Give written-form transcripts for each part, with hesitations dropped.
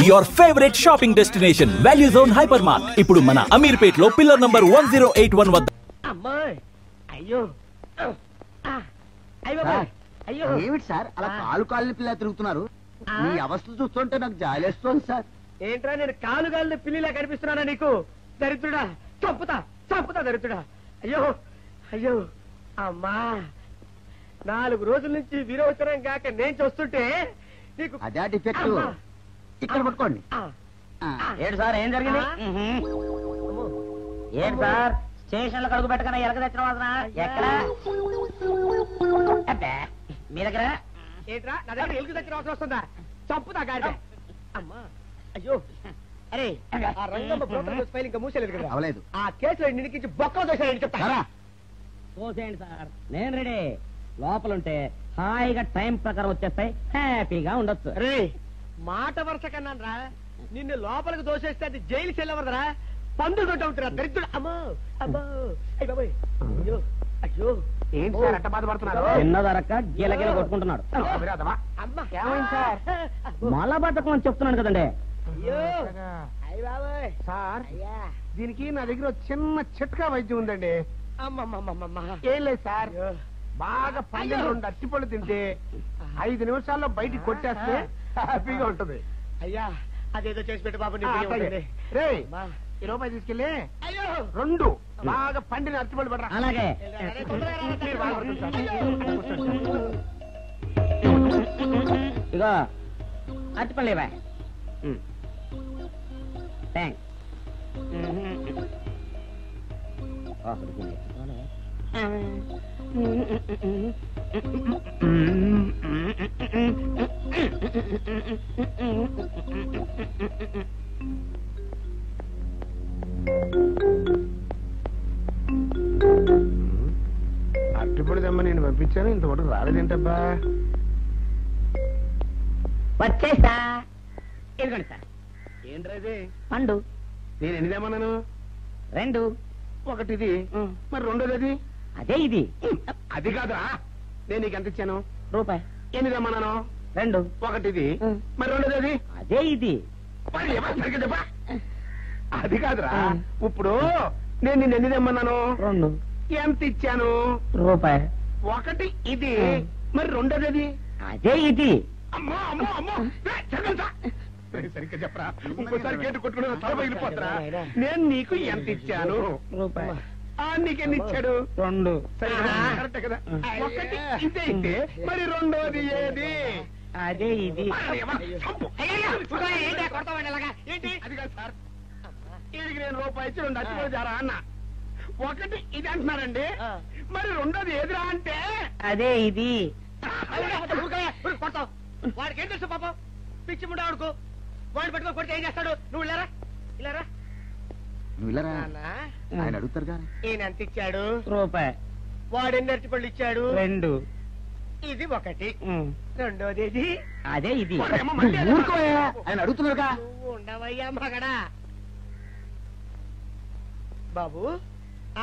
your favorite shopping destination, Value Zone Hypermart. ఇప్పుడు మన అమీర్పేట్ లో పిల్లర్ నంబర్ 1081 వద్ద. అమ్మాయ్ అయ్యో అయ్యో ఏమిటి సార్ అలా కాలు పిల్ల తిరుగుతున్నారు? మీ అవస్థలు చూస్తుంటే నాకు జాలేస్తోంది సార్. ఏంట్రా నేను కాలుగాలిన పిల్లిలా కనిపిస్తున్నానా నీకు? దరిద్రుడా, చంపుతా దరిద్రుడా. అయ్యో అయ్యో అమ్మా, 4 రోజుల నుంచి విరోచనం కాక నేను చూస్తుంటే నీకు అదే డిఫెక్ట్. ఇక్కడ పట్టుకోండి. ఏంటి సార్, ఏం జరిగింది? ఏంటి సార్, స్టేషన్ లో కడుగు పెట్టకనే ఎలక తెచ్చిన వాసన ఎక్కడ? మీ దగ్గర ఏంట్రా నా దగ్గర ఎలుగు తెచ్చిన అవసరం వస్తుందా? చంపుతా గారి. అమ్మా అయ్యో, అరే ఆ రంగమ్మ బ్రోకర్ ఫైల్ ఇంకా మూసేలేదు కదా? అవలేదు. ఆ కేసులో నిడికించి బొక్కలు దోశాడని చెప్తా. చూసేయండి సార్, నేను రెడీ. లోపలుంటే హాయిగా టైం ప్రకారం వచ్చేస్తాయి, హ్యాపీగా ఉండొచ్చు. రే మాట వరుస కన్నాను రా, నిన్ను లోపలికి దోసేస్తే అది జైలుకి వెళ్ళవరదరా, పందులు దొడ్డ ఉంటారా దరిద్రుడు. అమ్మో అమ్మో అయ్య బాబోయ్, అయ్యో అయ్యో. ఏంటి సార్ అట్ట బాధపడుతున్నారు? చిన్నదరక్క గీలగీల కొట్టుకుంటున్నాడు. మలబద్ధకం అని చెప్తున్నాను కదండి. అయ్యో అయ్య బాబోయ్. సార్ దీనికి నా దగ్గర చిన్న చిట్కా వైద్యం ఉందండి. అమ్మమ్మమ్మమ్మ. ఏం లేదు సార్, బాగా పండిన 2 అట్టిపళ్ళు తింటే 5 నిమిషాల్లో బయటికి కొట్టేస్తే హ్యాపీగా ఉంటుంది. అయ్యా అదేదో చేసి పెట్టు బాబు. రే ఈ రూపాయి తీసుకెళ్ళి అయ్యో 2 బాగా పండిన అట్టిపళ్ళు పడరా. అలాగే. ఇగో అరటిపళ్ళు ఇవ్వ. థ్యాంక్స్. అట్టిపడి దమ్మ నేను పంపించాను, ఇంతవరకు రాలేదేంటబ్బా? వచ్చేసా. ఇదిగోండి సార్. ఏంట్రా పండు. నేను ఎన్ని తెమ్మన్నాను? 2. ఒకటిది, మరి రెండోది అది? అదే ఇది. అది కాదురా, నేను నీకు ఎంత ఇచ్చాను? రూపాయి. ఎన్ని తెమ్మన్నాను? 2. ఒకటిది, మరి రెండోది అది? అదే ఇది. మరి సరిగ్గా చెప్పా. అది కాదురా, ఇప్పుడు నేను నిన్ను ఎన్ని తెమ్మన్నాను? 2. ఎంత ఇచ్చాను? రూపాయి. ఒకటి ఇది, మరి రెండోది అది? అదే ఇది. అమ్మో అమ్మో అమ్మో, సరిగ్గా చెప్పరా, ఇంకోసారి గేటు కొట్టుకుని తల పగిలిపోతారా. నేను నీకు ఎంత ఇచ్చాను? రూపాయి. నీకెన్ని ఇచ్చాడు? 2. కరెక్ట్ కదా. ఒకటి ఇదే అయితే మరి రెండోది ఏది? అదే ఇది. ఏంటి అది కాదు సార్, వీడికి నేను రూపాయి ఇచ్చి 2 అట్టిపళ్ళు జారా అన్న. ఒకటి ఇది అంటున్నారండి, మరి రెండోది ఏదిరా అంటే? అదే ఇది. వాడికి ఏం తెలుసు పాపం, పిచ్చి ముండా వాడుకో. వాడిని పట్టుకొని కొడితే ఏం చేస్తాడు? నువ్వు ఇలారా ఇలారా. ఆయన అడుగుతారు కానీ ఈయన ఎంత ఇచ్చాడు? రూపాయి. వాడు ఎన్ని అరటిపళ్ళు ఇచ్చాడు? 2. ఇది ఒకటి, రెండోది ఇది. అదే ఇది. ఆయన అడుగుతున్నారుగా. నువ్వు ఉండవయ్యా మగడా. బాబు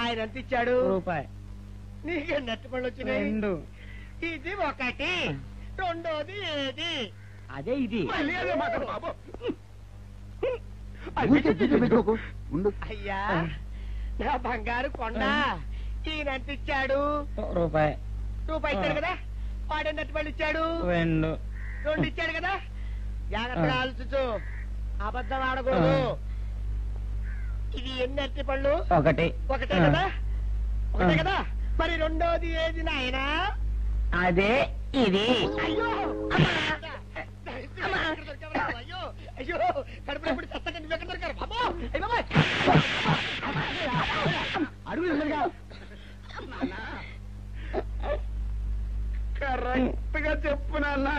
ఆయన ఎంత ఇచ్చాడు? రూపాయి. నీకెన్ని అరటిపళ్ళు వచ్చినాయి? 2. ఇది ఒకటి, రెండోది ఏది? అదే ఇది. అయ్యా నా బంగారు కొండ, ఈయన ఎంత ఇచ్చాడు? రూపాయి. రూపాయి ఇచ్చాడు కదా. వాడు ఎన్ని అరటిపళ్ళు ఇచ్చాడు? 2. 2 ఇచ్చాడు కదా. జాగ్రత్తగా ఆలోచించు, అబద్ధం ఆడకూడదు. ఇది ఎన్ని అరటిపళ్ళు? ఒకటే కదా. ఒకటే కదా. మరి రెండోది ఏది నాయనా? అదే ఇది. అయ్యో అయ్యో అయ్యో, కడుపులో ఇప్పుడు చస్తగా నువ్వు ఎక్కడ దొరికారు బాబు? కరెక్ట్ గా చెప్పు నాన్న,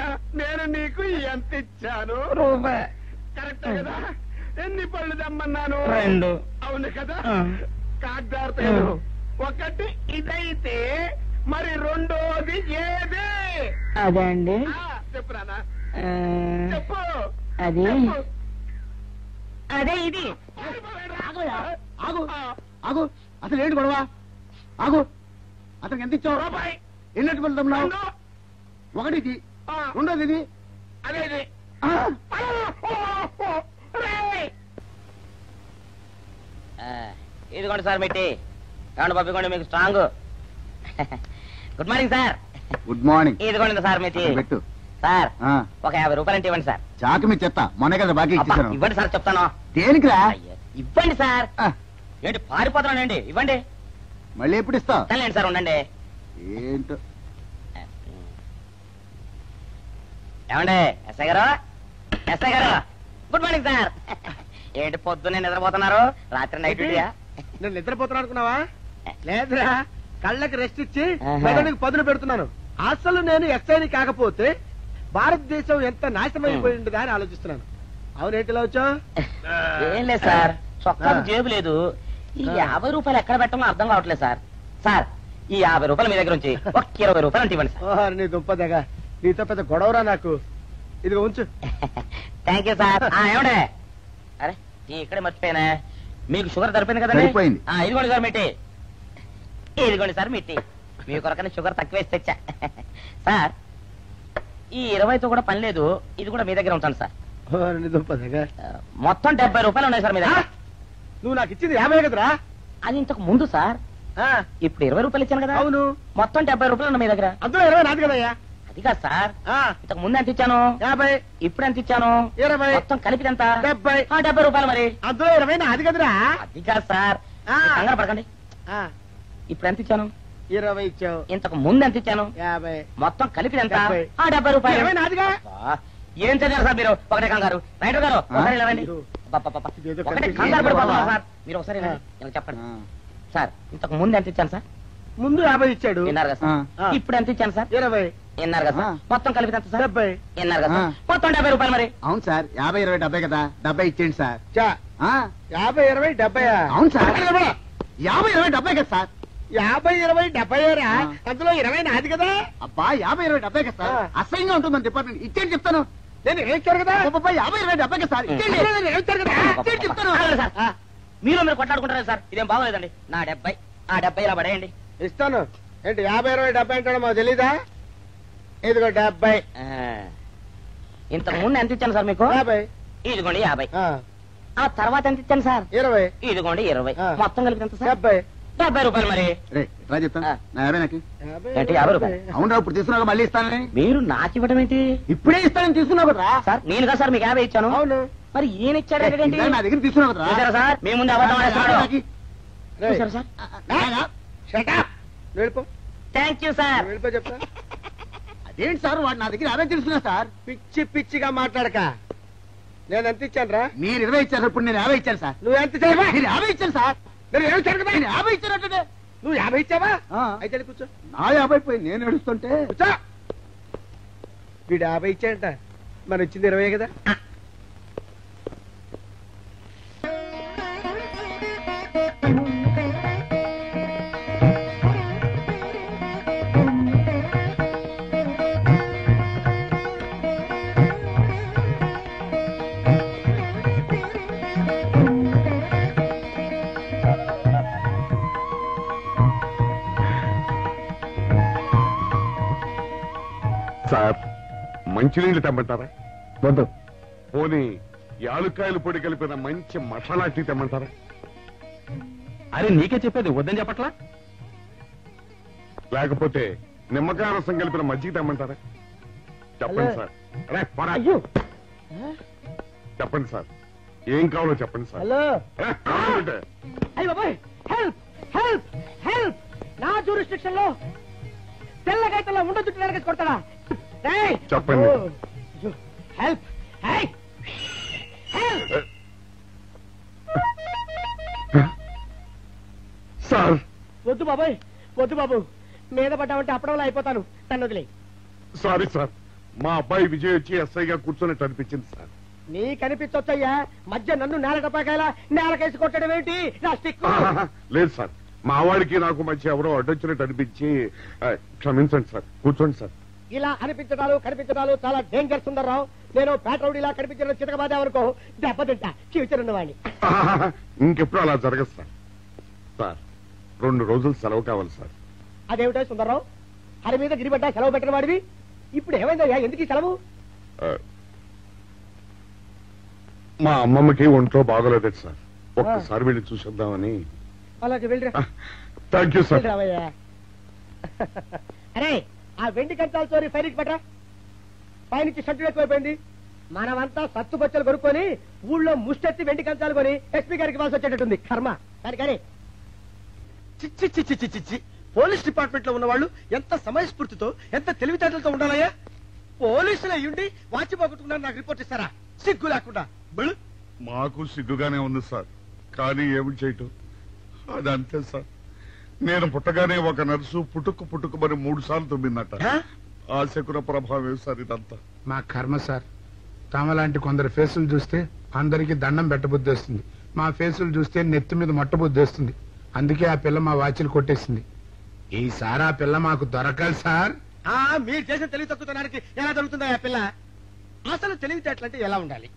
నేను నీకు ఎంత ఇచ్చాను? రూపాయి. కరెక్ట్ కదా. ఎన్ని పళ్ళు తెమ్మన్నాను? 2. అవును కదా. కాగ్దార్తలు. ఒకటి ఇదైతే మరి రెండోది ఏది? అదే అండి. చెప్పు నాన్న, చెప్పు. అది అదే ఇది. ఆగు ఆగు, అసలు ఏంటి గొడవ? ఆగు, అతనికి ఎంత ఇచ్చావు? రూపాయి. ఎన్నట్టు వెళ్తున్నావు? ఒకటి ఇది, రెండోది ఇది, అదే ఇది. ఇదిగోండి సార్ మిట్టి. ఏమండి బాబు, ఇదిగోండి మీకు strong. Good morning sir. Good morning. ఇదిగోండి సార్ మిట్టి. పెట్టు సార్ ఆ, ఒక 50 రూపాయలు అంటే ఇవ్వండి సార్. చాకు మీ చెత్త మొన్న కదా బాకీ అబ్బా, ఇచ్చేసాను. ఇవ్వండి సార్ చెప్తాను. దేనికిరా? అయ్యో, ఇవ్వండి సార్. ఆ, ఏంటి పారిపోతున్నానండి? ఇవ్వండి. మళ్ళీ ఎప్పుడు ఇస్తావు? తల్లండి సార్, ఉండండి. ఏంటో. ఏమండి ఎస్ఐ గారు, ఎస్ఐ గారు, గుడ్ మార్నింగ్ సార్. ఏంటి పొద్దున్నే నిద్రపోతున్నారు? రాత్రి నైట్ డ్యూటీయా? నేను నిద్రపోతున్నా అనుకున్నావా? లేదురా, కళ్ళకి రెస్ట్ ఇచ్చి ఆహా. మెదడుకి పదులు పెడుతున్నాను. అసలు నేను ఎస్ఐని కాకపోతే భారతదేశం ఎంత నాశనం అయిపోయింది అని ఆలోచిస్తున్నాను. అవునేంటిలా వచ్చావు? ఏం లేదు సార్, చొక్కాకు జేబు లేదు. ఈ 50 రూపాయలు ఎక్కడ పెట్టాలో అర్థం కావట్లేదు సార్. సార్, ఈ 50 రూపాయలు మీ దగ్గర నుంచి ఒక 20 రూపాయలు అంటే ఇవ్వండి సార్. ఓహో, నీ దుంపదగా, నీతో పెద్ద గొడవరా నాకు. ఇదిగో ఉంచు. Thank you sir. ఏమండే, అరే ఇక్కడే మర్చిపోయినా, మీకు షుగర్ సరిపోయింది కదండి? సరిపోయింది. ఇదిగోండి సార్ మిట్టి. ఇదిగోండి సార్ మిట్టి. మీ కొరకనే షుగర్ తక్కువ వేసి తెచ్చా. సార్, ఈ 20తో కూడా పని లేదు, ఇది కూడా మీ దగ్గర ఉంటాను సార్. ఓహో, నీ దుంపదగా. మొత్తం 70 రూపాయలు ఉన్నాయి సార్ మీ దగ్గర. నువ్వు నాకు ఇచ్చింది 50 కదరా? అది ఇంతకు ముందు సార్. ఆ, ఇప్పుడు 20 రూపాయలు ఇచ్చాను కదా. అవును. మొత్తం 70 రూపాయలు ఉన్నాయి మీ దగ్గర. అందులో 20 నాది కదయ్యా. అది కాదు సార్, ఆ, ఇంతకు ముందు ఎంత ఇచ్చాను, 50, ఇప్పుడు ఎంత ఇచ్చాను, 20, మొత్తం కలిపి ఎంత? 70. 70 రూపాయలు మరి. అందులో 20 నాది కదరా? అది కాదు సార్, ఆ. మీరు కంగారు పడకండి. ఆ, ఇప్పుడు ఎంత ఇచ్చాను, 20 ఇచ్చావు. ఇంతకు ముందు ఎంత ఇచ్చాను, 50. మొత్తం కలిపి ఎంత? 70. 70 రూపాయలు. 20 నాదిగా. అబ్బా, ఏం చదివారు సార్ మీరు? ఒకటే కంగారు. రైటర్ గారు ఒకసారి ఇలా రండి. అబ్బబ్బబ్బబ్బ. ఇదేదో ఒకటే కనిపించింది. కంగారు పడిపోతున్నారు సార్. మీరు ఒకసారి ఇలా రండి. ఇలా చెప్పండి ఆ, సార్. ఇంతకు ముందు ఎంత ఇచ్చాను సార్? ముందు 50 ఇచ్చాడు. విన్నారు కదా సార్. ఆ. ఇప్పుడు ఎంత ఇచ్చాను సార్? 20, విన్నారు కదా సార్. మొత్తం కలిపి ఎంత సార్? 70. విన్నారు కదా సార్. ఆ. మొత్తం 70 రూపాయలు మరి. అవును సార్, 50, 20, 70 కదా, 70 ఇచ్చేయండి సార్. చా, ఆ, 50, 20, 70. అవును సార్, 50, 20, 70 కదా సార్. 50, 20, 70 రా. ఆ. అందులో 20 నాది కదా. అబ్బా, 50, 20, 70 కదా సార్. ఆ. అసహ్యంగా ఉంటుంది మన డిపార్ట్మెంట్. ఇచ్చేయండి చెప్తాను. నేను ఏమిచ్చారు కదా? అబ్బబ్బా, 50, 20, 70 కదా సార్. ఇచ్చేయండి. అందులో నేను ఏమిచ్చారు కదా? ఇచ్చేయండి చెప్తాను. ఆగండి సార్. ఆ, మీరు కొట్లాడుకుంటారా సార్? ఇదేం బాగోలేదండి. నా 70, ఆ 70 ఇలా పడేయండి. ఇస్తాను. ఏంటి 50, 20, 70 అంటాడు మాకు తెలీదా? ఇదిగో 70. ఇంతకు ముందు ఎంత ఇచ్చాను సార్ మీకు? 50. ఇదిగోండి 50. ఆ, ఆ తర్వాత ఎంత ఇచ్చాను సార్? 20. ఇదిగోండి 20. ఆ. మొత్తం కలిపి ఎంత సార్? 70. 70 రూపాయలు మరి. రే, రా చెప్తాను. ఆ. నా 50 నాకు. 50, ఏంటి, 50 రూపాయలు? అవునరా, ఇప్పుడు తీసుకున్నాక మళ్ళీ ఇస్తానని. మీరు నాకు ఇవ్వడం ఏంటి ఇప్పుడే ఇస్తానని తీసుకున్నావు కదా. సార్? నేను కదా సార్ మీకు 50 ఇచ్చాను. అవును. మరి ఈయన ఇచ్చాడు ఏంటి? ఇందాక నా దగ్గర తీసుకున్నావు కదా. చూసారా సార్, మీ ముందు అబద్ధం ఆడేస్తున్నాడు. రేయ్, చూసారా సార్? shut up. నువ్వు వెళ్ళిపో. Thank you sir. నువ్వు వెళ్ళిపో చెప్తా. అదేంటి సార్, వాడు నా దగ్గర 50 తీసుకున్నా సార్. పిచ్చి పిచ్చిగా మాట్లాడక. నేను ఎంత ఇచ్చాను రా? మీరు 20 ఇచ్చారు, ఇప్పుడు నేను 50 ఇచ్చాను సార్. నువ్వు ఎంత ఇచ్చావా? నేను 50 ఇచ్చాను సార్. నేను ఏమి ఇచ్చాను కదా? నేను 50 ఇచ్చానంటే నువ్వు 50 ఇచ్చావా? ఆ. అయితే వెళ్ళి కూర్చో. నా 50 పోయి నేను ఏడుస్తుంటే. కూర్చో. వీడు 50 ఇచ్చాడంట, మనం ఇచ్చింది 20 కదా. సార్, మంచినీళ్ళు తెమ్మంటారా? వద్దు. పోనీ యాలుక్కాయలు పొడి కలిపిన మంచి మసాలా టీ తెమ్మంటారా? అరే నీకే చెప్పేది వద్దని చెప్పట్లా? లేకపోతే నిమ్మకాయ రసం కలిపిన మజ్జిగ తెమ్మంటారా? చెప్పండి హలో. సార్. అరే, పోరా. అయ్యో. చెప్పండి సార్, ఏం కావాలో చెప్పండి సార్. హలో. అరే, కావాలంటే. అయ్య బాబాయ్, హెల్ప్ హెల్ప్ హెల్ప్. నా జ్యూరిస్డిక్షన్ లో తెల్లగైతల్లో ఉండ చుట్టూ నరకేసి కొడతాడా? రేయ్. చెప్పండి. ఓ, అయ్యో, హెల్ప్. High, help. సార్, వద్దు బాబాయ్, వద్దు బాబు. మీద పడ్డామంటే అప్పడంలో అయిపోతాను. నన్ను వదిలే. సారీ సార్, మా అబ్బాయి విజయ్ వచ్చి ఎస్ఐగా కూర్చొని అనిపించింది సార్. నీ కనిపించొచ్చయ్యా, మధ్య నన్ను నేల టపాకాయలా నేలకేసి కొట్టడం ఏంటి? నా స్టిక్. లేదు సార్, మా వాడికి నాకు మధ్య ఎవరో అడ్డొచ్చినట్టు అనిపించి క్షమించండి సార్. కూర్చోండి సార్. ఇలా అనిపించడాలు కనిపించడాలు చాలా డేంజర్ సుందర్రావు. నేను పేట్రౌడ్ ఇలా కనిపించిన చితకబాదామనుకో దెబ్బతింటా ఫ్యూచర్ ఉన్నవాడిని. ఇంకెప్పుడు అలా జరగదు సార్. సార్, 2 రోజులు సెలవు కావాలి సార్. అదేమిటో సుందర్రావు, హరి మీద గిరిబడ్డా సెలవు పెట్టిన వాడివి. ఇప్పుడు ఏమైందయ్యా, ఎందుకు ఈ సెలవు? ఆ, మా అమ్మమ్మకి ఒంట్లో బాగోలేదట సార్. ఒక్కసారి వెళ్ళి చూసేద్దామని. అలాగే వెళ్ళిరా థ్యాంక్ యూ సార్. రావయ్యా. అరే ఆ వెండి కంచాల చోరీ ఫైల్కి పట్రా. పైనుంచి షడ్డు ఎక్కువైపోయింది. మనమంతా సత్తు బొచ్చలు కొనుక్కొని ఊళ్ళో ముష్టెత్తి వెండి కంచాలు కొని ఎస్పీ గారికి వాల్సి వచ్చేటట్టుంది కర్మ. కానీ చిచ్చి చిచ్చి చిచ్చి చిచ్చి పోలీస్ డిపార్ట్మెంట్ లో ఉన్న వాళ్ళు ఎంత సమయస్ఫూర్తితో ఎంత తెలివితేటలతో ఉండాలయ్యా. పోలీసులు అయ్యుండి వాచి పోగొట్టుకున్నారు నాకు రిపోర్ట్ ఇస్తారా? సిగ్గు లేకుండా బళ్ళు. మాకు సిగ్గుగానే ఉంది సార్, కానీ ఏమి చేయటం అదంతే సార్. నేను పుట్టగానే ఒక నర్సు పుట్టుకు మరి 3 సార్లు తుమ్మిందట. ఆ శకున ప్రభావం సార్ ఇదంతా. మా కర్మ సార్. తమలాంటి కొందరు ఫేసులు చూస్తే అందరికి దండం పెట్టబుద్ధి వస్తుంది. మా ఫేసులు చూస్తే నెత్తి మీద మొట్టబుద్ధి వస్తుంది. అందుకే ఆ పిల్ల మా వాచిలు కొట్టేసింది. ఈసారి ఆ పిల్ల మాకు దొరకాలి సార్. మీరు చేసిన తెలివి తక్కువతనానికి ఎలా దొరుకుతుందా ఆ పిల్ల? అసలు తెలివితేటలంటే ఎలా ఉండాలి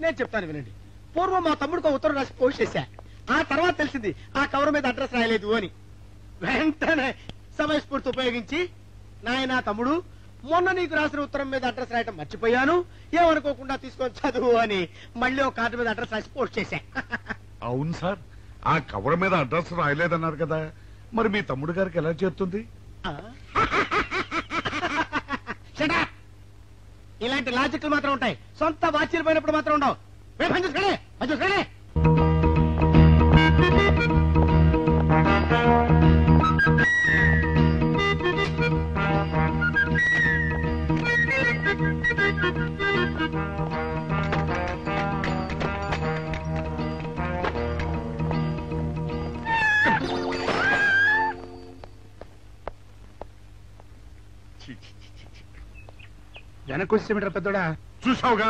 నేను చెప్తాను వినండి. పూర్వం మా తమ్ముడికి ఉత్తరం రాసి పోస్ట్ చేశా. ఆ తర్వాత తెలిసింది ఆ కవర్ మీద అడ్రస్ రాయలేదు అని. వెంటనే సమయస్ఫూర్తి ఉపయోగించి నాయనా తమ్ముడు మొన్న నీకు రాసిన ఉత్తరం మీద అడ్రస్ రాయటం మర్చిపోయాను, ఏమనుకోకుండా తీసుకొని చదువు అని మళ్ళీ ఒక కార్డు మీద అడ్రస్ రాసి పోస్ట్ చేశా. అవును సార్, ఆ కవర్ మీద అడ్రస్ రాయలేదన్నారు కదా, మరి మీ తమ్ముడు గారికి ఎలా చేరుతుంది? ఇలాంటి లాజిక్లు మాత్రం ఉంటాయి, సొంత వాచీలు పోయినప్పుడు మాత్రం ఉండవు. చూసుకోండి. వెనక్కి వచ్చేమిట్రా పెద్దోడా? చూసావుగా,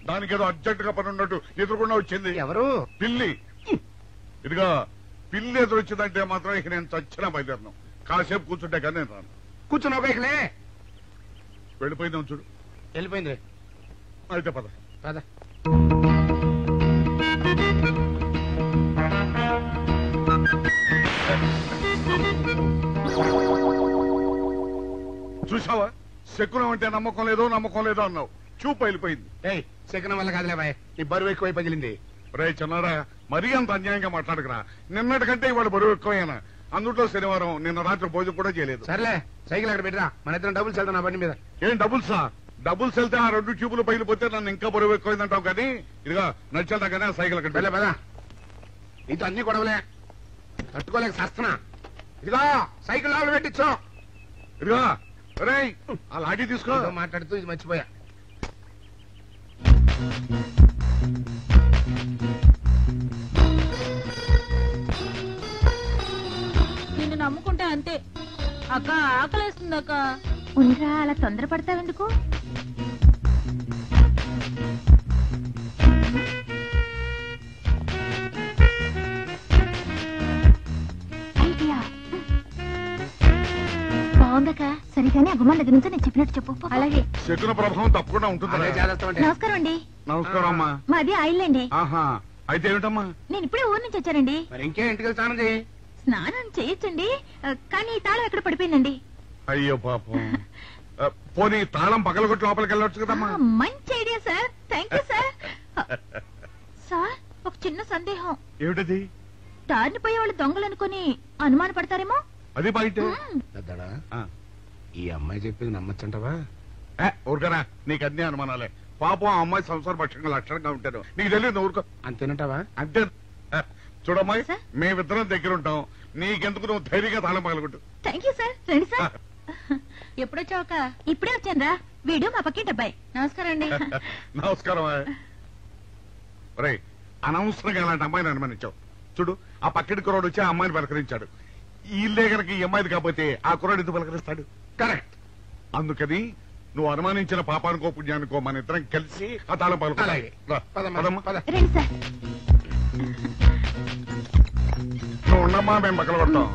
దానికి ఏదో అర్జెంట్ గా పని ఉన్నట్టు ఎదురుకుండా వచ్చింది. ఎవరు? పిల్లి. ఇదిగా పిల్లి ఎదురు వచ్చిందంటే మాత్రం ఇక నేను చచ్చినా బయలుదేరను. కాసేపు కూర్చుంటే కానీ నేను రాను. కూర్చున్నావు ఇకలే. వెళ్ళిపోయిందాం చూడు. వెళ్ళిపోయింది. అయితే పద. పద. చూసావా, శకునం అంటే నమ్మకం లేదో అన్నావు. చూపు వెళ్ళిపోయింది. ఏయ్, శకనం వల్ల కాదులే బాయ్, నీ బరువు ఎక్కువై పగిలింది. రే చిన్నారా, మరీ అంత అన్యాయంగా మాట్లాడకురా. నిన్నటికంటే ఇవాళ బరువు ఎక్కువైనా. అందులో శనివారం నిన్న రాత్రి భోజనం కూడా చేయలేదు. సర్లే, సైకిల్ అక్కడ పెట్టరా, మన ఇద్దరం డబ్బులు వెళ్తాం నా బండి మీద. ఏం డబుల్సా? డబుల్స్ వెళ్తే ఆ 2 ట్యూబులు పగిలిపోతే నన్ను ఇంకా బరువు ఎక్కువైందంటావు. కానీ ఇదిగా నడిచేదాకానే ఆ సైకిల్ అక్కడ వెళ్ళే పదా. నీతో అన్ని గొడవలే, తట్టుకోలేక సస్తున్నా. ఇదిగో సైకిల్ లోపల పెట్టించు. ఇదిగా రే, ఆ లాఠీ తీసుకో. ఏదో మాట్లాడుతూ ఇది మర్చిపోయా. నిన్ను నమ్ముకుంటే అంతే అక్క. ఆకలేస్తుంది అక్క. ఉండరా, అలా తొందరపడతావెందుకు? ఐడియా బాగుందక్క. సరిగానే అగుమ్మ దగ్గర నుంచి నేను చెప్పినట్టు చెప్పు. అలాగే. శకున ప్రభావం తప్పకుండా ఉంటుంది. నమస్కారం అండి. నమస్కారం అమ్మా. మాది ఆయిల్ అండి. ఆహా, అయితే ఏమిటమ్మా? నేను ఇప్పుడే ఊరు నుంచి వచ్చానండి. మరి ఇంకే ఇంటికి స్నానం చేయి. స్నానం చేయొచ్చండి, కానీ ఈ తాళం ఎక్కడ పడిపోయిందండి. అయ్యో పాపం. పోనీ తాళం పగలగొట్టి లోపలికి వెళ్ళొచ్చు కదమ్మా. మంచి idea sir, thank you sir. Sir, ఒక చిన్న సందేహం. ఏమిటది? దారిని పోయే వాళ్ళు దొంగలు అనుకుని అనుమాన పడతారేమో. అది బయట. పెద్దడా, ఈ అమ్మాయి చెప్పింది నమ్మచ్చంటవా? ఊరుకరా, నీకు అన్ని అనుమానాలే. పాపం ఆ అమ్మాయి సంసార పక్షంగా లక్షణంగా ఉంటారు. నీకు తెలియదు ఊరుకో. అంతేనంటావా? అంతే. చూడమ్మాయి, సార్? మేమిద్దరం దగ్గర ఉంటాం. నీకెందుకు, నువ్వు ధైర్యంగా తాళం పగలగొట్టు. Thank you sir. రండి సార్. ఎప్పుడొచ్చావుక? ఇప్పుడే వచ్చాను. వీడు మా పక్కింటి అబ్బాయి. నమస్కారం అండి. నమస్కారం. రే, అనవసరంగా అలాంటి అమ్మాయిని అనుమానించావు. చూడు, ఆ పక్కింటి కుర్రాడు వచ్చి ఆ అమ్మాయిని పలకరించాడు. ఈ ఇల్లే గనక ఈ అమ్మాయిది కాకపోతే ఆ కుర్రాడు ఎందుకు పలకరిస్తాడు? కరెక్ట్. అందుకని నువ్వు అనుమానించిన పాపానికో పుణ్యానికో మన ఇద్దరం కలిసి ఆ తాళం అలాగే. పలకమ్మా. రండి సార్. నువ్వు ఉండమ్మా, మేము పక్కన కొడతాం.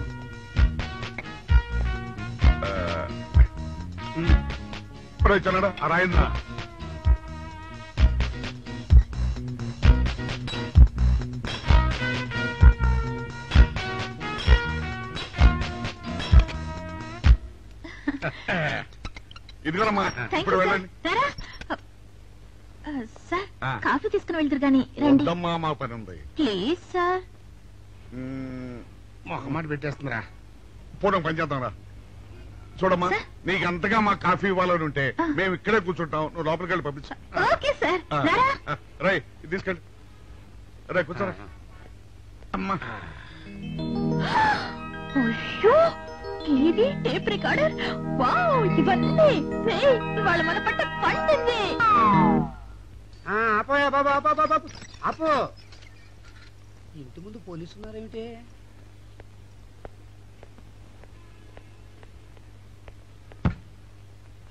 ఇప్పుడు వచ్చాడా ఆ రాయిందా? ఇదిగోనమ్మా, ఇప్పుడు వెళ్ళండి. సార్, కాఫీ తీసుకుని వెళ్తారు గాని రండి. వద్దమ్మా, మా పని ఉంది. Please sir. మొహమాట పెట్టేస్తుందిరా. పూర్వం పని చేద్దాం రా. చూడమ్మా, నీకు అంతగా మా కాఫీ ఇవ్వాలని ఉంటే మేము ఇక్కడే కూర్చుంటాం, నువ్వు లోపలికి వెళ్ళి పంపించు. Okay sir. రై తీసుకెళ్ళి రే కూర్చోరా. అమ్మా అయ్యో, టీవీ, టేప్ రికార్డర్, వావ్, ఇవన్నీ ఇవాళ మన పట్ట పండింది. అపోయా బాబా అపో. ఇంటి ముందు పోలీసు ఉన్నారేమిటి?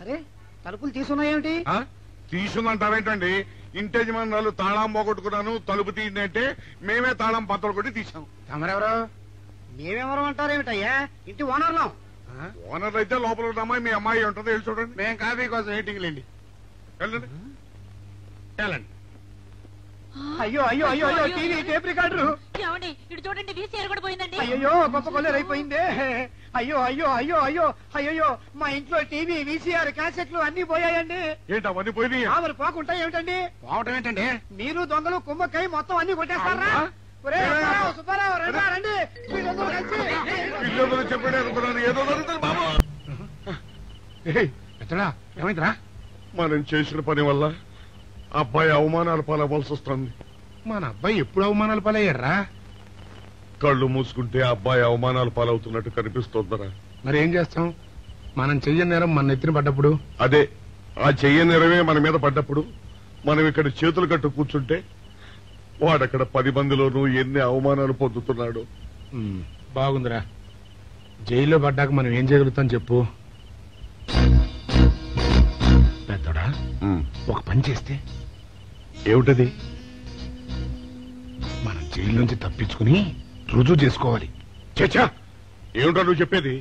అరే, తలుపులు తీసున్నాయేమిటి? తీసుందంటారేంటండి? ఇంటి యజమానులు తాళం పోగొట్టుకున్నాను, తలుపు తీయండి అంటే మేమే తాళం బద్దలు కొట్టి తీసాం. తమరెవరు? మేమెవరం అంటారేమిటయ్యా? ఇంటి ఓనర్లం. ఓనర్ అయితే లోపల ఉన్న అమ్మాయి మీ అమ్మాయి ఉంటుంది, వెళ్ళి చూడండి. మేము కాఫీ కోసం వెయిటింగ్ లేండి. వెళ్ళండి వెళ్ళండి. అయ్యో అయ్యో అయ్యో అయ్యో, టీవీ, టేప్ రికార్డరు. ఏమండి ఇటు చూడండి, వీసీఆర్ కూడా పోయిందండి. అయ్యో, గొప్ప కొల్లేరు అయిపోయిందే. అయ్యో అయ్యో అయ్యో అయ్యో అయ్యో, మా ఇంట్లో టీవీ, వీసీఆర్, క్యాసెట్లు అన్ని పోయాయండి. ఏంటి అవన్నీ పోయినాయి? ఆవిడ పోకుంటా ఏమిటండి? పోవటం ఏంటండి? మీరు దొంగలు కుమ్మక్కై మొత్తం అన్ని కొట్టేస్తారా? సుబ్బారావు రండి, మీరందరూ కలిసి. పిల్లలు చెప్పాడు అనుకున్నాను, ఏదో జరుగుతుంది బాబు. ఎత్తడా ఏమైందిరా? మనం చేసిన పని వల్ల అబ్బాయి అవమానాలు పాలవలసి వస్తుంది. మన అబ్బాయి ఎప్పుడు అవమానాలు పాలయ్యారా? కళ్ళు మూసుకుంటే అబ్బాయి అవమానాలు పాలవుతున్నట్టు కనిపిస్తోందరా. మరి ఏం చేస్తాం? మనం చెయ్యని నేరం మన నెత్తిన పడ్డప్పుడు, అదే ఆ చెయ్య నెరవే మన మీద పడ్డప్పుడు మనం ఇక్కడ చేతులు కట్టు కూర్చుంటే వాడక్కడ 10 మందిలోనూ ఎన్ని అవమానాలు పొందుతున్నాడు. బాగుందిరా. జైల్లో పడ్డాక మనం ఏం చేయగలుగుతాం చెప్పు? పెద్దోడా, ఒక పని చేస్తే ఏమిటది? మనం జైలు నుంచి తప్పించుకుని రుజువు చేసుకోవాలి. చచ్చా, ఏమిటో నువ్వు చెప్పేది?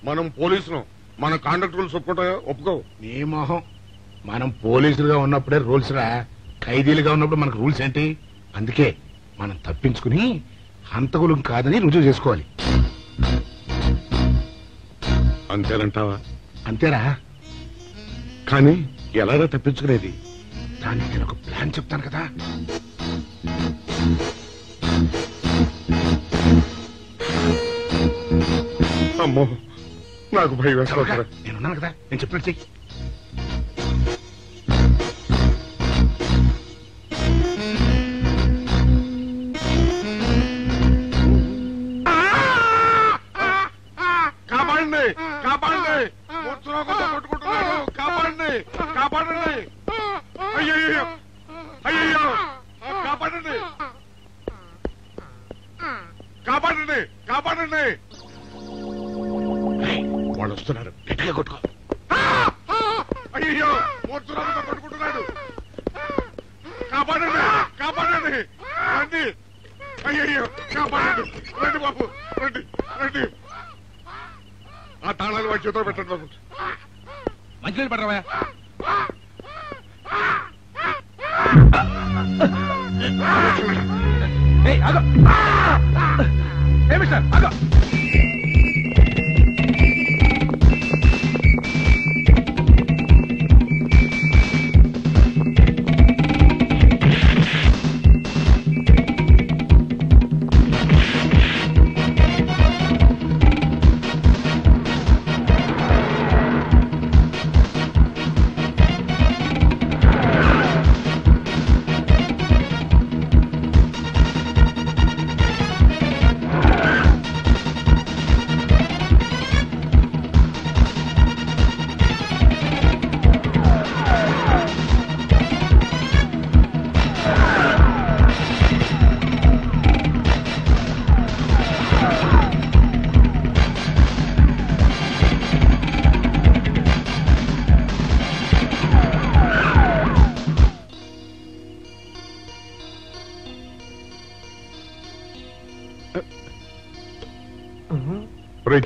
మనం పోలీసులు, మన కాంట్రాక్ట్ రూల్స్ ఒప్పుకో. నీ మొహం. మనం పోలీసులుగా ఉన్నప్పుడే రూల్స్ రా, ఖైదీలుగా ఉన్నప్పుడు మనకు రూల్స్ ఏంటి? అందుకే మనం తప్పించుకుని హంతకులు కాదని రుజువు చేసుకోవాలి. అంతేనంటావా? అంతేరా. కానీ ఎలారా తప్పించుకునేది? దానికి నేను ఒక ప్లాన్ చెప్తాను కదా. అమ్మో, నాకు భయం వేస్తాను. నేనున్నాను కదా, నేను చెప్పినట్టు చెయ్యి. కాపాడండి, కాపాడండి, కొట్టుకుంటున్నాడు, కాపాడండి, కాపాడండి. అయ్యయ్యో అయ్యయ్యో, కాపాడండి, కాపాడండి, కాపాడండి. వాళ్ళు వస్తున్నారు, గట్టిగా కొట్టుకో. అయ్యో, మూర్తురాలతో కొట్టుకుంటున్నాడు. కాపాడండి, కాపాడండి, రండి. అయ్యయ్యో, కాపాడండి, రండి బాబు, రండి రండి. ఆ తాళాలు వాడి చేతిలో పెట్టండి బాబు. మంచినీళ్ళు పడరావా?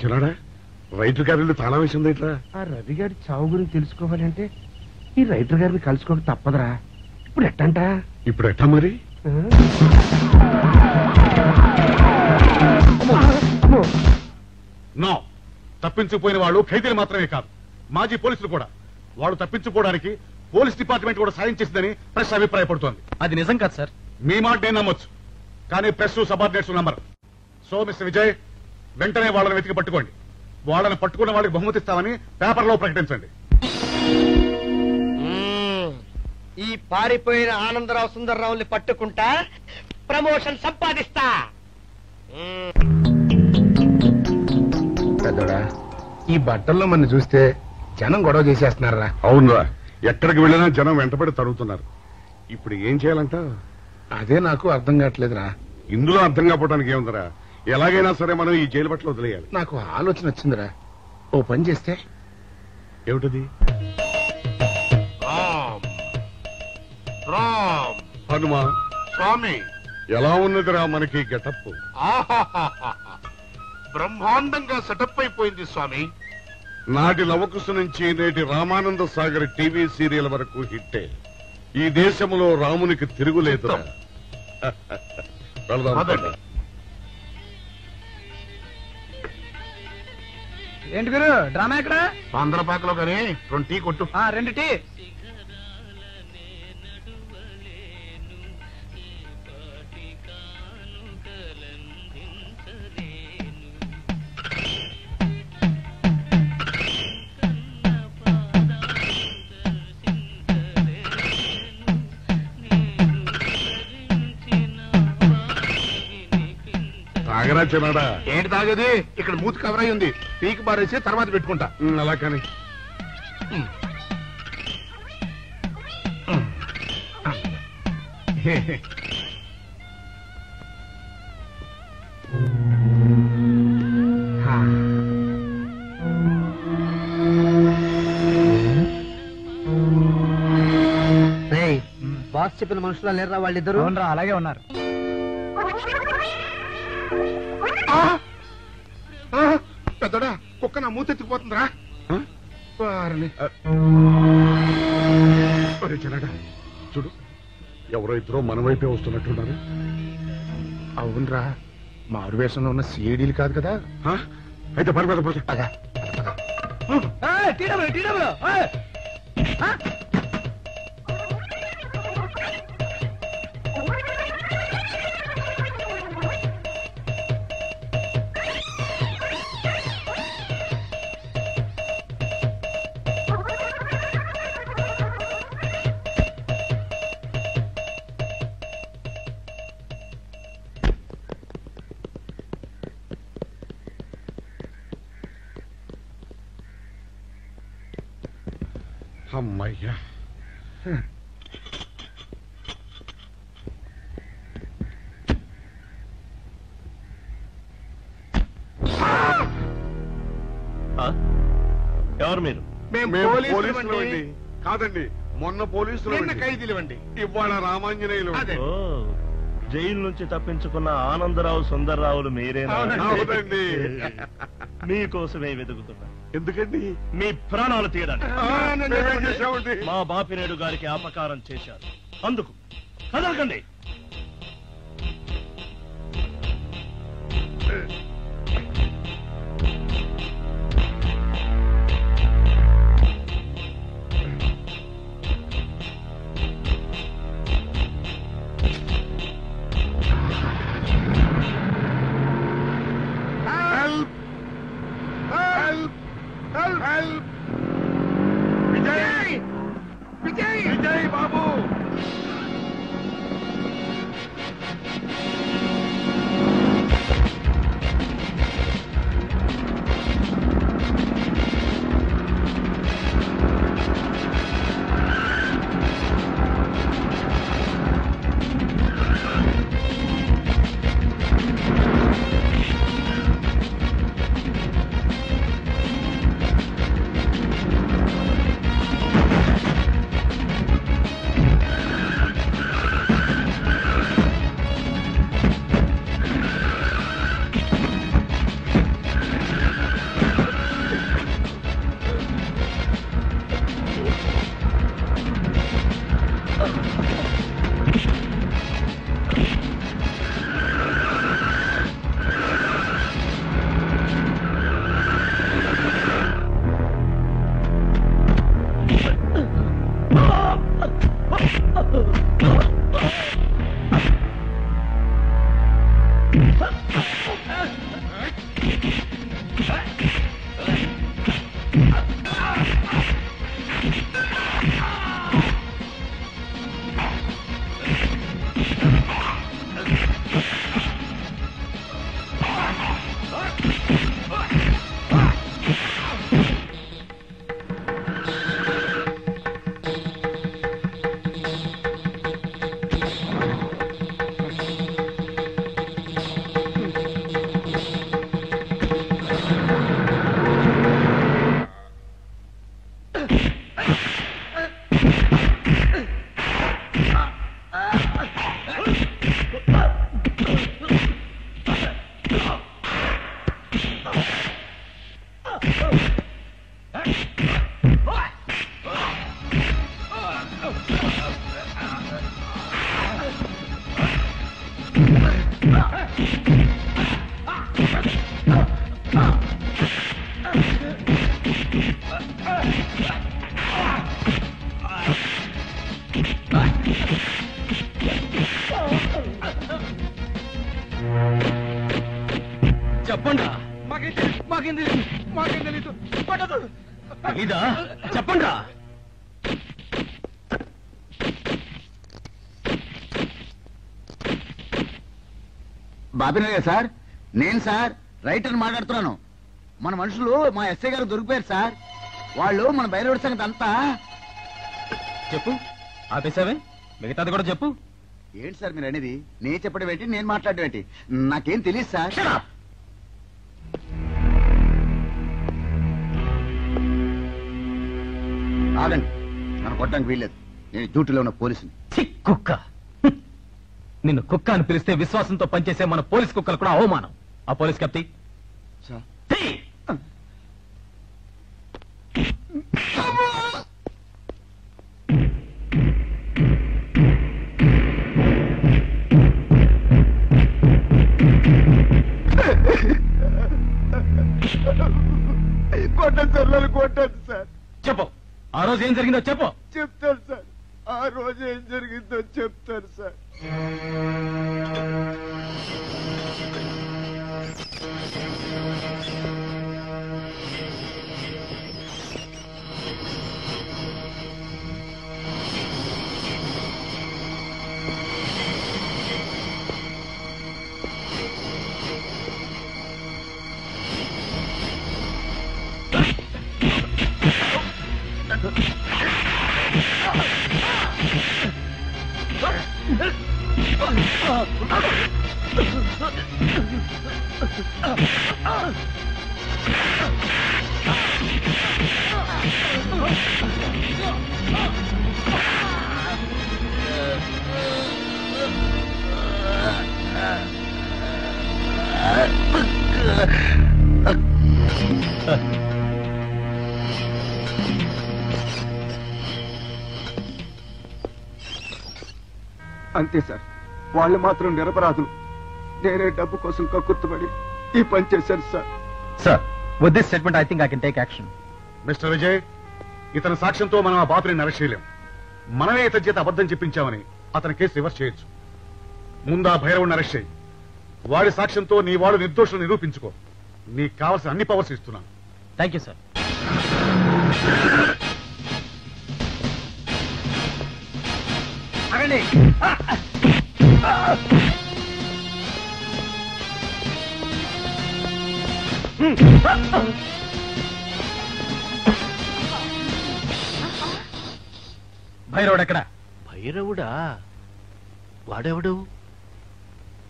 చిన్నాడా, రైతు గారి తాళం వేసింది ఇట్లా. ఆ రవి గారి చావు గురించి తెలుసుకోవాలంటే ఈ రైటర్ గారిని కలుసుకోక తప్పదురా. ఇప్పుడు ఎట్టంట? ఇప్పుడు ఎట్టా మరి? నో, తప్పించిపోయిన వాళ్ళు ఖైదీలు మాత్రమే కాదు, మాజీ పోలీసులు కూడా. వాళ్ళు తప్పించుకోవడానికి పోలీస్ డిపార్ట్మెంట్ కూడా సాయం చేసిందని ప్రెస్ అభిప్రాయపడుతోంది. అది నిజం కాదు సార్. మీ మాట నేను నమ్మొచ్చు, కానీ press subordinates number. So mister Vijay, వెంటనే వాళ్ళని వెతికి పట్టుకోండి. వాళ్ళని పట్టుకున్న వాళ్ళకి బహుమతి ఇస్తామని పేపర్లో ప్రకటించండి. ఈ పారిపోయిన ఆనందరావు సుందర్రావుని పట్టుకుంటా ప్రమోషన్ సంపాదిస్తా. పెద్దోడా, ఈ బట్టల్లో మన చూస్తే జనం గొడవ చేసేస్తున్నారా? అవునరా, ఎక్కడికి వెళ్ళినా జనం వెంటబడి తరుగుతున్నారు. ఇప్పుడు ఏం చేయాలంట? అదే నాకు అర్థం కావట్లేదురా. ఇందులో అర్థం కాకపోవడానికి ఏముందరా? ఎలాగైనా సరే మనం ఈ జైలు బట్టలు వదిలేయాలి. నాకు ఆలోచన వచ్చిందిరా. ఓ పని చేస్తే. ఏమిటది? హనుమా స్వామి, ఎలా ఉన్నదిరా మనకి గెటప్? బ్రహ్మాండంగా సెటప్ అయిపోయింది స్వామి. నాటి లవకుశ నుంచి నేటి రామానంద సాగర్ టీవీ సీరియల్ వరకు హిట్టే. ఈ దేశంలో రామునికి తిరుగులేదు. ఏంటి గురు డ్రామా ఎక్కడ? ఆంధ్రపాకలో కానీ 2 టీ కొట్టు. 2 టీ. తాగరా చిన్నాడా? ఏంటి తాగేది? ఇక్కడ మూతి కవర్ అయి ఉంది. పీకి బారేసి తర్వాత పెట్టుకుంటా. అలా కానీ బాస్ చెప్పిన మనుషులా లేరా వాళ్ళిద్దరు? అలాగే ఉన్నారు. పెద్దడా, కుక్క నా మూతెత్తిపోతుందిరా. చిన్నాడా చూడు, ఎవరో ఇద్దరు మన వైపే వస్తున్నట్టున్నారు. అవునరా, మారు వేషంలో ఉన్న సీడీలు కాదు కదా. అయితే పర్వాలేదు. అమ్మయ్యా, ఎవరు మీరు? పోలీసులు అండి. కాదండి, మొన్న పోలీసులు ఖైదీలు అండి. ఇవాళ రామాంజనేయులు. జైలు నుంచి తప్పించుకున్న ఆనందరావు సుందర్రావులు మీరేనా? అవునండి. మీకోసమే వెతుకుతున్నా. ఎందుకండి? మీ ప్రాణాలు తీయడానికి. మా మా బాపినేడు గారికి అపకారం చేశారు, అందుకు కదలకండి. విజయ్ బాబు, చెప్పండి ఇదా చెప్పండి. బాబినయ్య సార్, నేను సార్ రైటర్ మాట్లాడుతున్నాను. మన మనుషులు మా ఎస్ఐ గారు దొరికిపోయారు సార్. వాళ్ళు మన బయలుదేరి సంగతి అంతా చెప్పు. ఆపేసావే, మిగతాది కూడా చెప్పు. ఏంటి సార్ మీరు అనేది? నేను చెప్పడం ఏంటి, నేను మాట్లాడడం ఏంటి? నాకేం తెలియదు సార్. ఆగండి, నన్ను కొట్టడానికి వీల్లేదు. నేను డ్యూటీలో ఉన్న పోలీసుని. కుక్క, నిన్ను కుక్క అని పిలిస్తే విశ్వాసంతో పనిచేసే మన పోలీస్ కుక్కలు కూడా అవమానం. ఆ పోలీస్ కెప్టి సార్ కొట్టండి సార్, నన్ను కొట్టండి సార్. చెప్పు, ఆ రోజు ఏం జరిగిందో చెప్పు. చెప్తాను సార్, ఆ రోజు ఏం జరిగిందో చెప్తాను సార్. అంతే సార్, వాళ్ళు మాత్రం నిరపరాధులు. నేనే డబ్బు కోసం కక్కుర్తుపడి ఈ పని చేశాను sir. Sir, with this statement I think I can take action. Mister Vijay, ఇతని సాక్ష్యంతో మనం ఆ బాపుని అరెస్ట్ చేయలేం. మనమే ఇతని చేత అబద్ధం చెప్పించామని అతని కేసు రివర్స్ చేయొచ్చు. ముందు ఆ భైరవుని అరెస్ట్ చేయి. వాడి సాక్ష్యంతో నీ వాడు నిర్దోషులు నిరూపించుకో. నీకు కావాల్సిన అన్ని పవర్స్ ఇస్తున్నాను. Thank you sir. అగండి. భైరవుడు ఎక్కడ? భైరవుడా? వాడెవడు?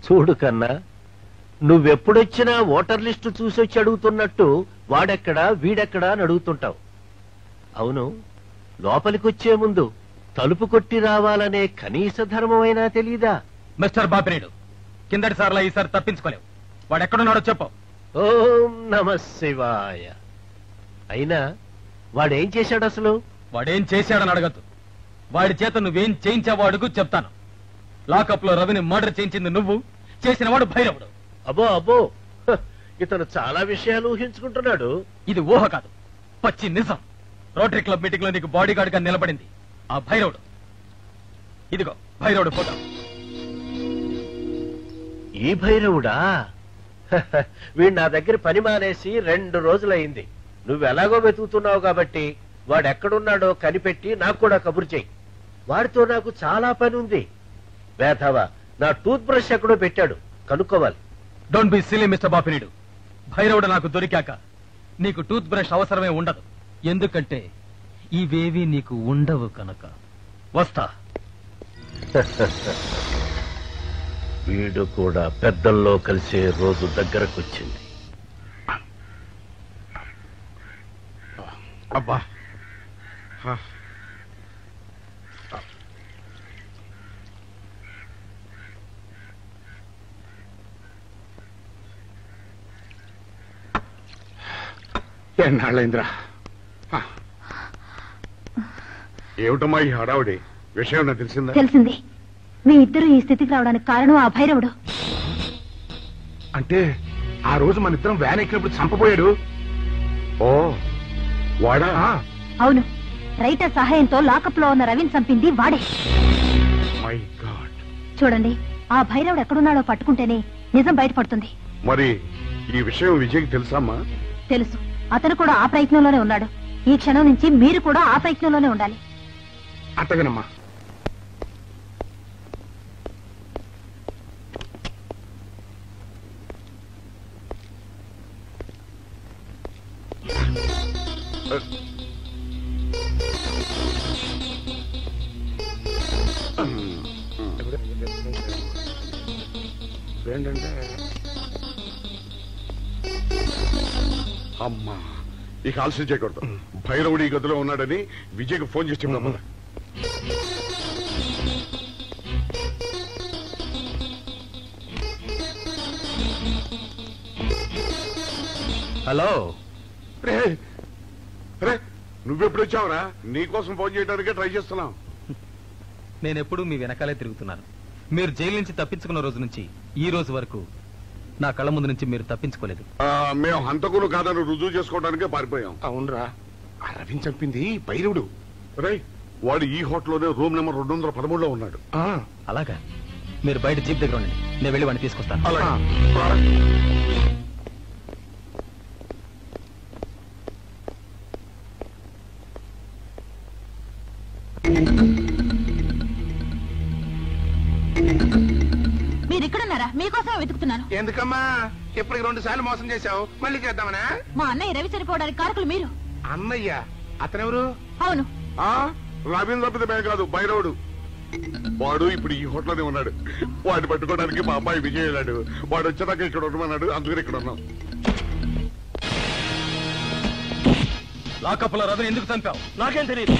చూడు కన్నా, నువ్వెప్పుడొచ్చినా ఓటర్ లిస్టు చూసొచ్చి అడుగుతున్నట్టు వాడెక్కడా వీడెక్కడా అని అడుగుతుంటావు. అవును, లోపలికొచ్చే ముందు తలుపు కొట్టి రావాలనే కనీస ధర్మమైనా తెలీదా? మిస్టర్ బాపినేడు, కిందటి సార్లా ఈసారి తప్పించుకోలేవు. వాడు ఎక్కడున్నాడో చెప్పు. ఓం నమ శివాయ. అయినా వాడేం చేశాడు అసలు? వాడేం చేశాడని అడగద్దు. వాడి చేత నువ్వేం చేయించావో అడుగు, చెప్తాను. లాకప్ లో రవిని మర్డర్ చేయించింది నువ్వు, చేసిన వాడు భైరవుడు. అబ్బో అబ్బో, ఇతను చాలా విషయాలు ఊహించుకుంటున్నాడు. ఇది ఊహ కాదు, పచ్చి నిజం. రోటరీ క్లబ్ మీటింగ్ లో నీకు బాడీ గార్డ్ గా నిలబడింది ఆ భైరవుడు. ఇదిగో భైరవుడు ఫోటో. ఈ భైరవుడా? వీడు నా దగ్గర పని మానేసి 2 రోజులైంది. నువ్వు ఎలాగో వెతుకుతున్నావు కాబట్టి వాడు ఎక్కడున్నాడో కనిపెట్టి నాకు కూడా కబురు చెయ్యి. వాడితో నాకు చాలా పని ఉంది. వేధవా నా టూత్ బ్రష్ ఎక్కడో పెట్టాడు, కనుక్కోవాలి. Don't be silly mister Bapineedu. భైరవుడు నాకు దొరికాక నీకు టూత్ బ్రష్ అవసరమే ఉండదు. ఎందుకంటే ఇవేవి నీకు ఉండవు కనుక. వస్తా. వీడు కూడా పెద్దల్లో కలిసే రోజు దగ్గరకొచ్చింది. అబ్బా ఎన్నాళ్ళైందిరా. ఏమిటమ్మా ఈ హడావుడి? విషయం నాకు తెలిసిందా? తెలిసింది. మీ ఇద్దరు ఈ స్థితికి రావడానికి కారణం ఆ భైరవుడు. అంటే ఆ రోజు మన ఇద్దరం వ్యాన్ ఎక్కినప్పుడు చంపబోయాడు. ఓ వాడా? అవును, రైటర్ సహాయంతో లాకప్ లో ఉన్న రవిని చంపింది వాడే. My God. చూడండి, ఆ భైరవుడు ఎక్కడున్నాడో పట్టుకుంటేనే నిజం బయటపడుతుంది. మరి ఈ విషయం విజయ్కి తెలుసమ్మా? తెలుసు. అతను కూడా ఆ ప్రయత్నంలోనే ఉన్నాడు. ఈ క్షణం నుంచి మీరు కూడా ఆ ప్రయత్నంలోనే ఉండాలి. అట్టగనమ్మా. ఏంటంటే అమ్మా ఇక ఆలస్యం చేయకూడదు. భైరవుడి ఈ గదిలో ఉన్నాడని విజయ్కి ఫోన్ చేసి చెప్తామా? హలో. రే నువ్వెప్పుడు వచ్చావురా? నీకోసం ఫోన్ చేయడానికే ట్రై చేస్తున్నాం. నేనెప్పుడు మీ వెనకాలే తిరుగుతున్నాను. మీరు జైలు నుంచి తప్పించుకున్న రోజు నుంచి ఈ రోజు వరకు నా కళ్ళ ముందు నుంచి మీరు తప్పించుకోలేదు. మేము హంతకులు కాదని రుజువు చేసుకోవడానికే పారిపోయాం. అవునరా, ఆ రవిని చంపింది భైరవుడు. రై వాడు ఈ హోటల్లోనే రూమ్ నెంబర్ 213లో ఉన్నాడు. అలాగా? మీరు బయట జీప్ దగ్గర ఉండండి, నేను వెళ్ళి వాడిని తీసుకొస్తాను. మీరు ఇక్కడున్నారా? మీకోసం వెతుకుతున్నాను. ఎందుకమ్మా ఇప్పటికి 2 సార్లు మోసం చేశావు, మళ్ళీ చేద్దామనా? మా అన్నయ్య రవి చనిపోవడానికి కారకులు మీరు. అన్నయ్య? అతనెవరు? అవును, రవీంద్ర తప్పితే మేము కాదు, భైరవుడు. వాడు ఇప్పుడు ఈ హోటల్లోనే ఉన్నాడు. వాడిని పట్టుకోవడానికి మా అబ్బాయి విజయ్ వెళ్ళాడు. వాడు వచ్చేదాకా ఇక్కడ ఉండమన్నాడు, అందుకని ఇక్కడ ఉన్నాం. లాకప్లో రవిని ఎందుకు చంపావు? నాకేం తెలియదు.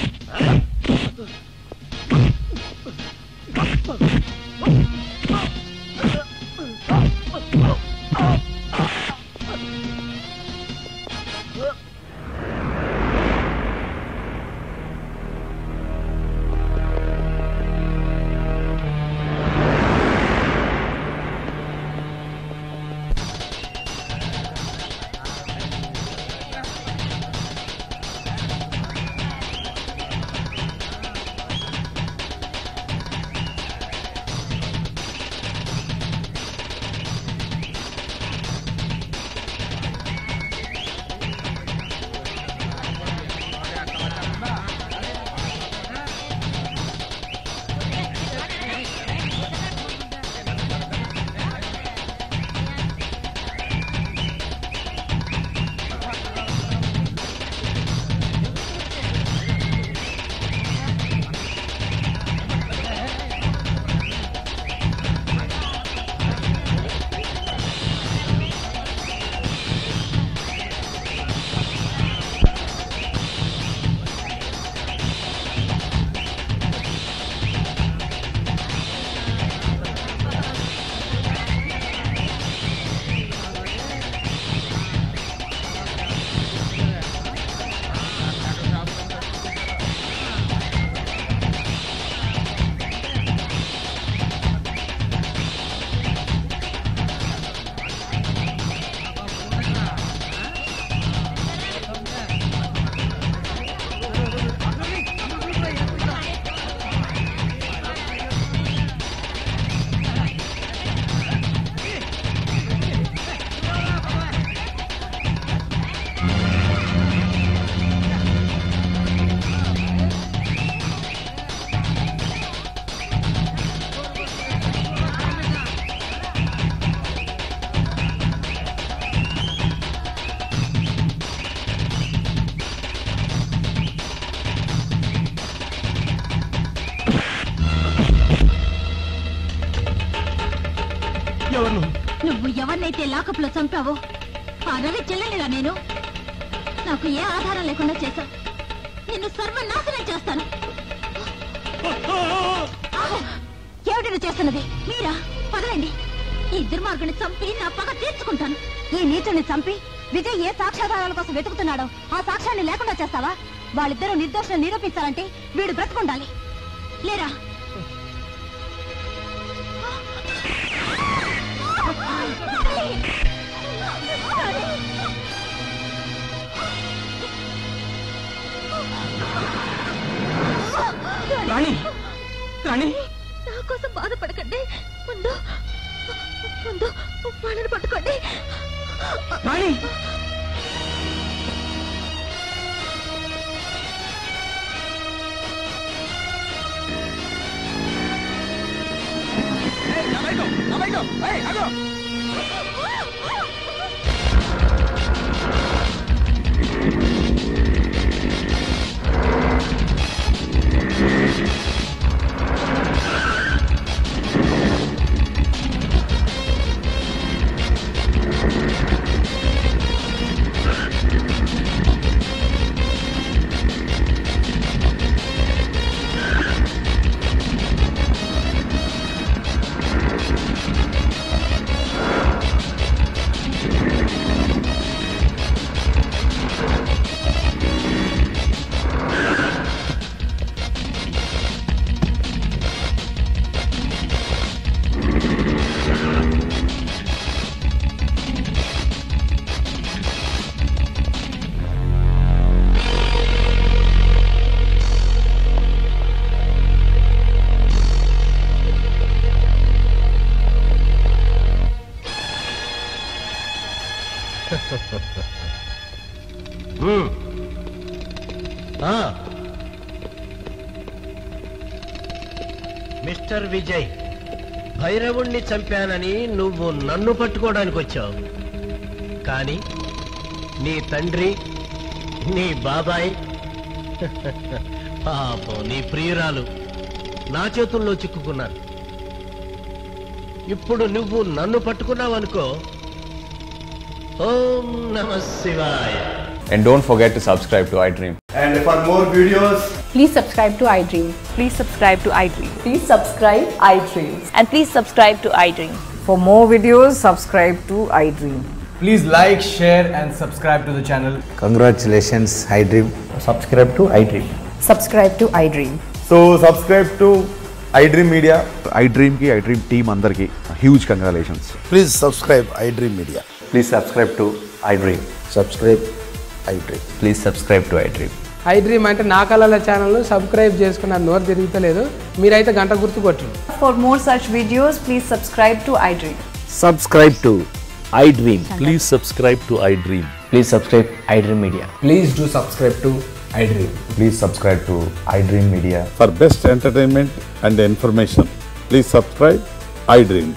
ఎవరు నువ్వు ఎవరినైతే లాకప్ లో చంపావో ఆ రవి చెల్లెలిరా నేను. నాకు ఏ ఆధారం లేకుండా చేశావు. నిన్ను సర్వనాశనం చేస్తాను. ఏమిటి నువ్వు చేస్తున్నది? మీరా? పదలండి. ఈ దుర్మార్గుని చంపి నా పగ తీర్చుకుంటాను. ఈ నీచుని చంపి విజయ్ ఏ సాక్ష్యాధారాల కోసం వెతుకుతున్నాడో ఆ సాక్ష్యాన్ని లేకుండా చేస్తావా? వాళ్ళిద్దరూ నిర్దోషులను నిరూపించాలంటే వీడు బ్రతుకుండాలి. లేరా? రాణి రాణి నా కోసం బాధపడకండి. ముందు ముందు వాళ్ళని పట్టుకోండి. రాణి మిస్టర్ విజయ్, భైరవుణ్ణి చంపానని నువ్వు నన్ను పట్టుకోవడానికి వచ్చావు. కానీ నీ తండ్రి, నీ బాబాయ్, పాపం నీ ప్రియురాలు నా చేతుల్లో చిక్కుకున్నారు. ఇప్పుడు నువ్వు నన్ను పట్టుకున్నావనుకో, ఓం నమః శివాయ. And don't forget to subscribe to iDream. And for more videos, please subscribe to iDream. Please subscribe to iDream. Please subscribe iDream. And please subscribe to iDream. For more videos, subscribe to iDream. Please like, share and subscribe to the channel. Congratulations, iDream. Subscribe to iDream. Subscribe to iDream. so subscribe to iDream Media. iDream ki iDream team andarki huge congratulations. Please subscribe iDream Media. Please subscribe to iDream. Subscribe iDream. Please subscribe to iDream. iDream అంటే నా కళల channel subscribe చేసుకున్న నోరు తిరుగుతలేదు. మీరైతే గంట గుర్తు కొట్టండి. For more such videos, please subscribe to iDream. Subscribe to iDream. Please subscribe to iDream. Please subscribe iDream Media. Please do subscribe to iDream. Please subscribe to iDream Media. For best entertainment and information, please subscribe iDream.